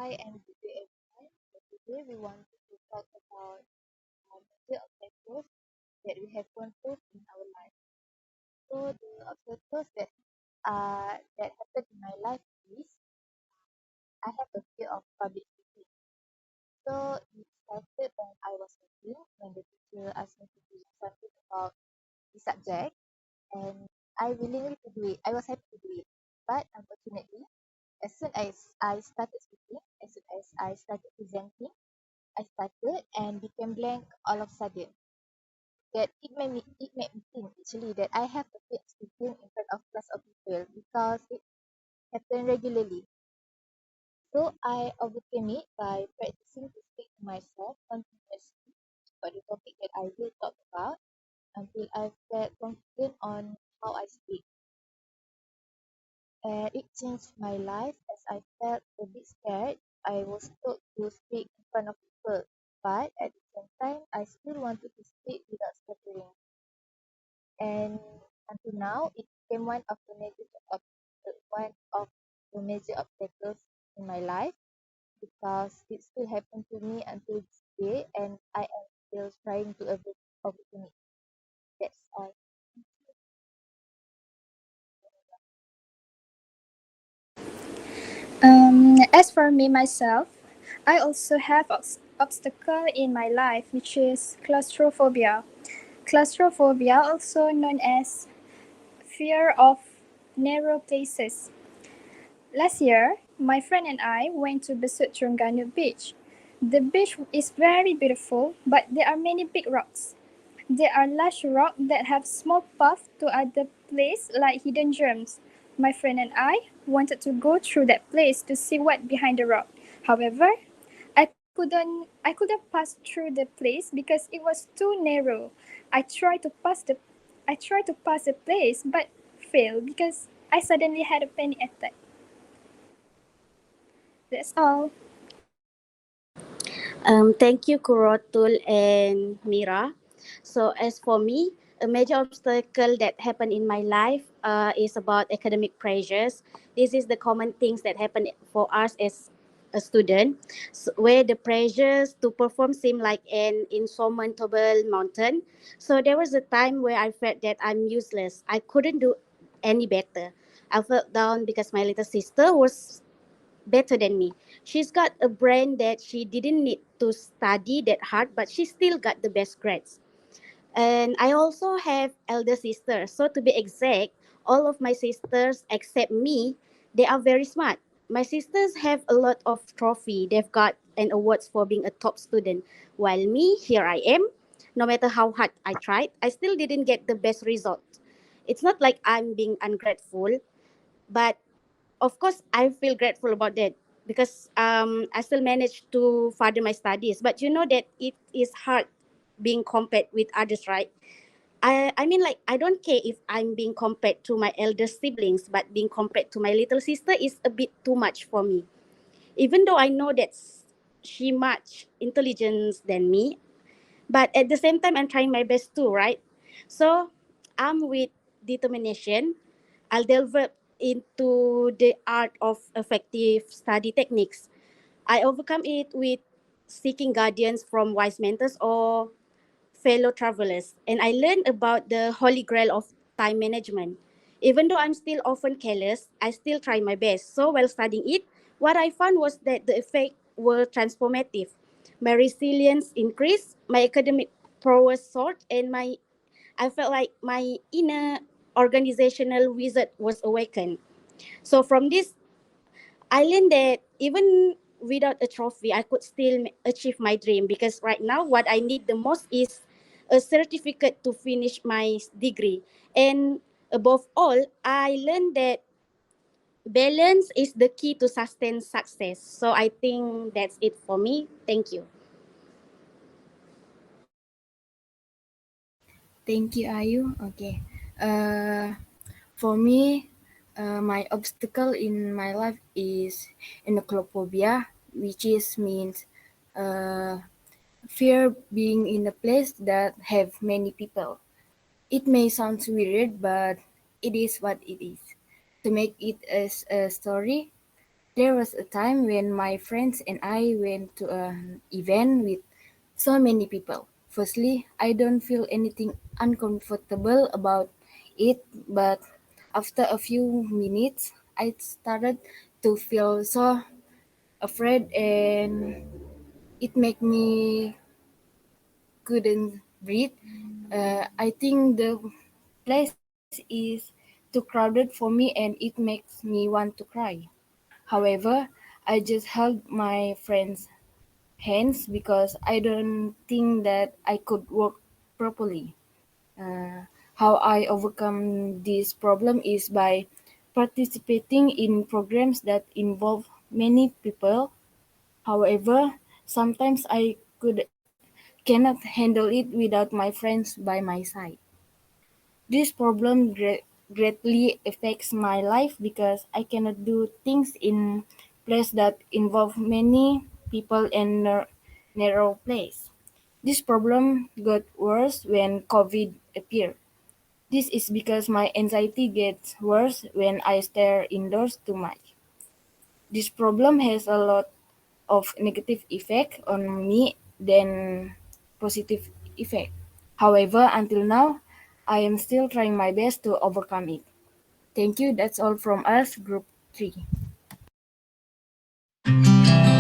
Hi and good day everyone. So today we want to talk about major obstacles that we have gone through in our life. So the obstacles that happened in my life is I have a fear of public speaking. So it started when I was working when the teacher asked me to do something about the subject and I willingly to do it. I was happy to do it. But unfortunately, as soon as I started speaking, as soon as I started presenting, I started and became blank all of a sudden. That it made me think actually that I have a fear of speaking in front of class of people because it happened regularly. So I overcame it by practicing to speak to myself continuously about the topic that I will talk about until I felt confident on how I speak. And it changed my life as I felt a bit scared. I was told to speak in front of people, but at the same time, I still wanted to speak without stuttering. And until now, it became one of the major obstacles in my life because it still happened to me until this day, and I am still trying to overcome it. That's all. As for me myself, I also have obstacle in my life, which is claustrophobia. Claustrophobia, also known as fear of narrow places. Last year, my friend and I went to visit Terengganu Beach. The beach is very beautiful, but there are many big rocks. There are large rocks that have small paths to other places like hidden gems. My friend and I wanted to go through that place to see what behind the rock. However, I couldn't pass through the place because it was too narrow. I tried to pass the I tried to pass the place but failed because I suddenly had a panic attack. That's all. Thank you, Kurotul and Mira. So, as for me, a major obstacle that happened in my life is about academic pressures. This is the common things that happen for us as a student, where the pressures to perform seem like an insurmountable mountain. So, there was a time where I felt that I'm useless. I couldn't do any better. I felt down because my little sister was better than me. She's got a brain that she didn't need to study that hard, but she still got the best grades. And I also have elder sisters. So to be exact, all of my sisters except me, they are very smart. My sisters have a lot of trophy. They've got an awards for being a top student. While me, here I am. No matter how hard I tried, I still didn't get the best result. It's not like I'm being ungrateful, but of course I feel grateful about that because I still managed to further my studies. But you know that it is hard being compared with others, right? I mean, like, I don't care if I'm being compared to my elder siblings, but being compared to my little sister is a bit too much for me. Even though I know that she much intelligence than me, but at the same time I'm trying my best too, right? So I'm with determination. I'll delve into the art of effective study techniques. I overcome it with seeking guidance from wise mentors or fellow travelers, and I learned about the holy grail of time management. Even though I'm still often careless, I still try my best. So while studying it, what I found was that the effects were transformative. My resilience increased, my academic prowess soared, and I felt like my inner organizational wizard was awakened. So from this, I learned that even without a trophy, I could still achieve my dream because right now, what I need the most is a certificate to finish my degree. And above all, I learned that balance is the key to sustain success. So I think that's it for me. Thank you. Thank you, Ayu. Okay. For me, my obstacle in my life is enochlophobia, which is means uh, fear being in a place that have many people. It may sound weird, but it is what it is. To make it as a story, There was a time when my friends and I went to an event with so many people. Firstly, I don't feel anything uncomfortable about it, but after a few minutes, I started to feel so afraid and it made me couldn't breathe. I think the place is too crowded for me and it makes me want to cry. However, I just held my friend's hands because I don't think that I could work properly. Uh, how I overcome this problem is by participating in programs that involve many people. However, sometimes I cannot handle it without my friends by my side. This problem greatly affects my life because I cannot do things in places that involve many people and narrow place. This problem got worse when COVID appeared. This is because my anxiety gets worse when I stare indoors too much. This problem has a lot of negative effect on me than positive effect. However, until now, I am still trying my best to overcome it. Thank you. That's all from us, Group 3.